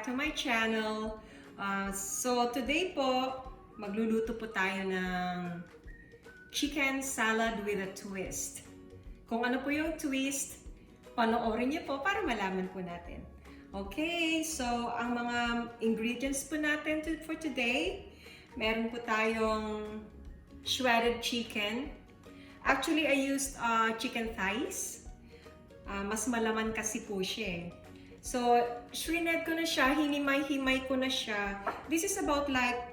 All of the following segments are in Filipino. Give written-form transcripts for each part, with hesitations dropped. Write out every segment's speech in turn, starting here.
to my channel. So today po, magluluto po tayo ng chicken salad with a twist. Kung ano po yung twist, panoorin niyo po para malaman po natin. Okay, so ang mga ingredients po natin for today, meron po tayong shredded chicken. Actually, I used chicken thighs. Mas malaman kasi po siya. So, shredded ko na siya, hinimay-himay ko na siya. This is about like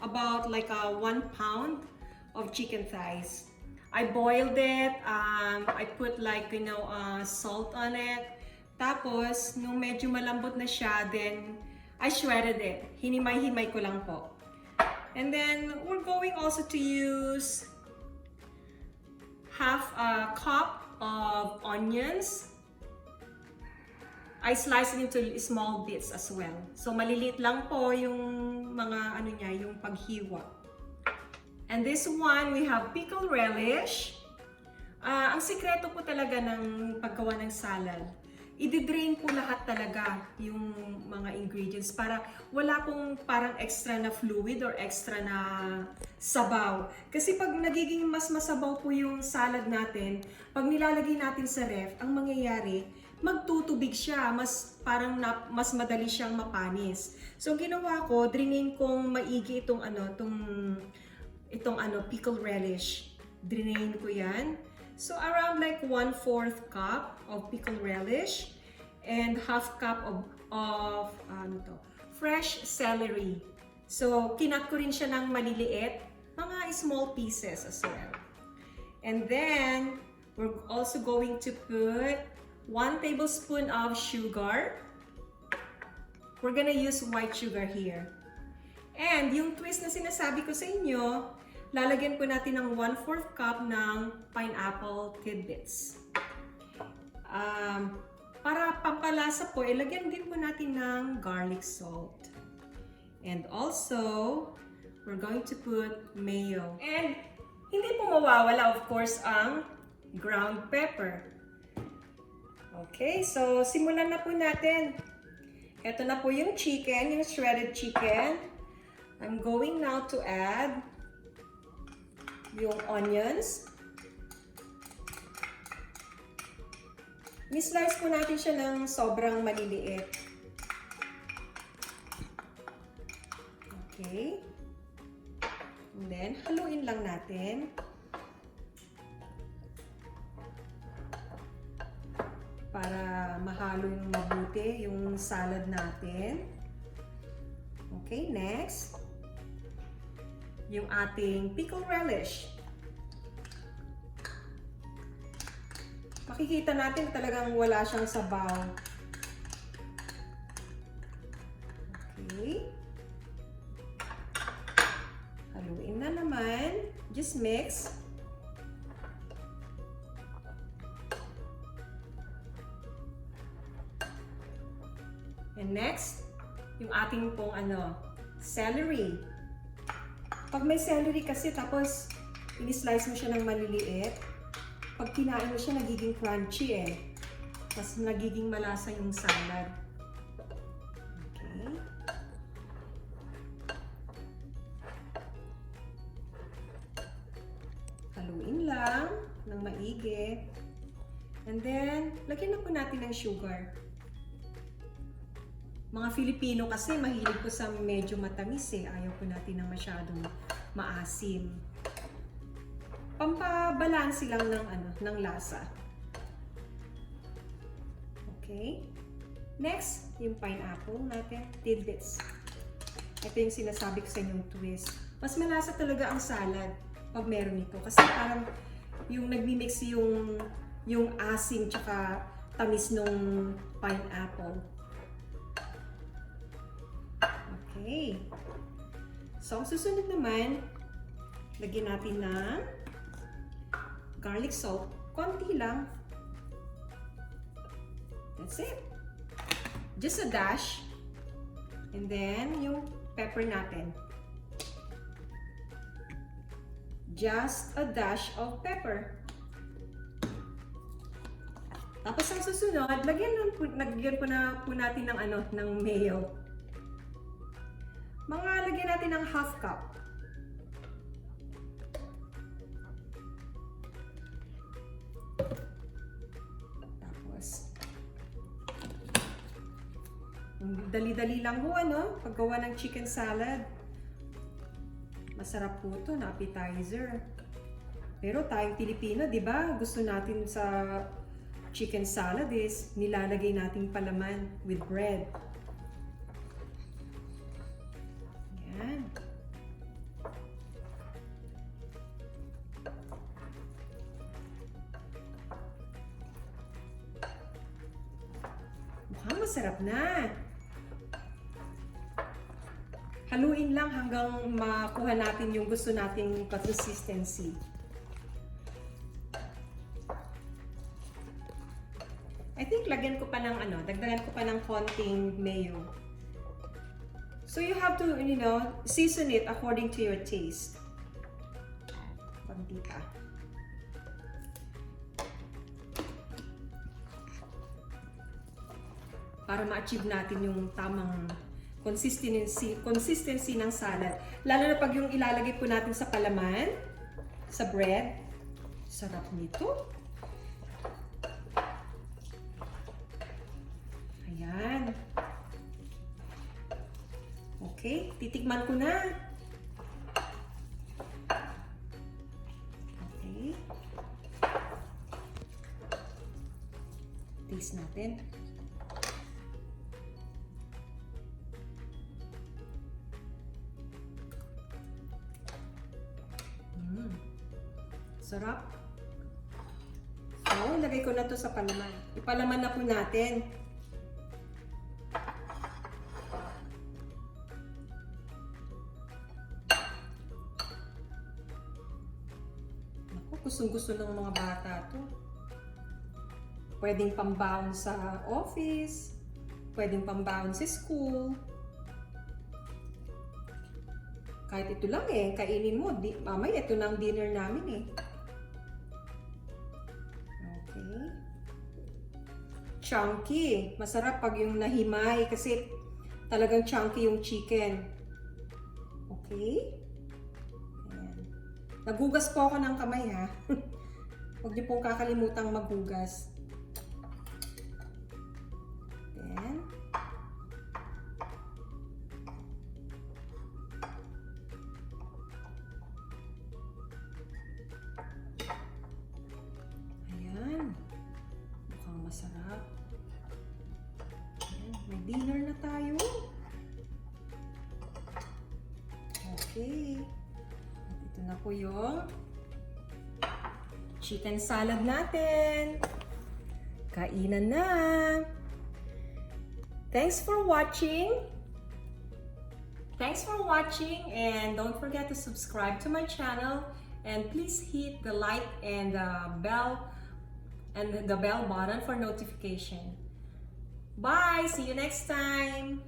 a 1 pound of chicken thighs. I boiled it, I put salt on it. Tapos, nung medyo malambot na siya, then I shredded it. Hinimay-himay ko lang po. And then, we're going also to use half a cup of onions. I slice it into small bits as well. So maliliit lang po yung mga yung paghiwa. And this one, we have pickle relish. Ang sikreto po talaga ng paggawa ng salad, i-drain po lahat talaga yung mga ingredients para wala pong parang extra na fluid or extra na sabaw. Kasi pag nagiging mas masabaw po yung salad natin, pag nilalagay natin sa ref, ang mangyayari, magtutubig siya, mas madali siyang mapanis. So ang ginawa ko, drainin kong maigi itong pickle relish. Drainin ko 'yan. So around like 1/4 cup of pickle relish and half cup of fresh celery. So kinat ko rin siya ng maliliit, mga small pieces as well. And then we're also going to put 1 tablespoon of sugar. We're gonna use white sugar here. And yung twist na sinasabi ko sa inyo, lalagyan po natin ng 1/4 cup ng pineapple tidbits. Para pampalasa po, ilagyan din po natin ng garlic salt. And also, we're going to put mayo. And hindi po mawawala, of course, ang ground pepper. Okay, so simulan na po natin. Ito na po yung chicken, yung shredded chicken. I'm going now to add yung onions. Ni-slice po natin siya ng sobrang maliliit. Okay. And then, haluin lang natin. Para mahalo yung mabuti yung salad natin. Okay, next. Yung ating pickle relish. Makikita natin talagang wala siyang sabaw. Okay. Haluin na naman. Just mix. And next, yung ating pong celery. Pag may celery kasi tapos ini-slice mo siya ng maliliit, pag kinain mo siya nagiging crunchy mas nagiging malasa yung salad. Okay. Haluin lang ng maigi. And then, lagyan na po natin ng sugar. Mga Filipino kasi mahilig po sa medyo matamis Ayaw po natin ng masyadong maasim. Pampabalansi lang ng lasa. Okay. Next, yung pineapple natin, tidbits. Ito yung sinasabi ko sa inyong twist. Mas malasa talaga ang salad pag meron ito. Kasi parang yung nagmi-mix yung asim tsaka tamis ng pineapple. Okay. So, ang susunod naman, lagyan natin ng garlic salt. Konti lang. That's it. Just a dash. And then, yung pepper natin. Just a dash of pepper. Tapos ang susunod, lagyan po na po natin ng mayo. lagyan natin ng half cup. Tapos, dali-dali lang ho, ano? Paggawa ng chicken salad. Masarap po ito na appetizer. Pero tayong Pilipino, di ba? Gusto natin sa chicken salad is nilalagay nating palaman with bread. Yan. Mukhang masarap na. Haluin lang hanggang makuha natin yung gusto nating consistency. I think lagyan ko pa ng dagdagan ko pa ng konting mayo. So you have to, season it according to your taste. Konti pa. Para ma-achieve natin yung tamang consistency ng salad. Lalo na pag yung ilalagay po natin sa palaman, sa bread. Sarap nito. Ayan. Okay, titikman ko na. Okay. Taste natin. Sarap. So, ilagay ko na to sa palaman. Ipalaman na po natin. Naku, gustong-gusto ng mga bata to. Pwedeng pambaon sa office, pwedeng pambaon sa school. Kahit ito lang kainin mo. Mamaya ito na ang dinner namin Okay. Chunky. Masarap pag yung nahimay kasi talagang chunky yung chicken. Okay. Ayan. Nagugas po ako ng kamay ha. Huwag niyo pong kakalimutang maghugas. Then, masarap. Ayan, may dinner na tayo. Okay. At ito na po yung chicken salad natin. Kainan na. Thanks for watching. And don't forget to subscribe to my channel. And please hit the like and bell button for notification. Bye! See you next time!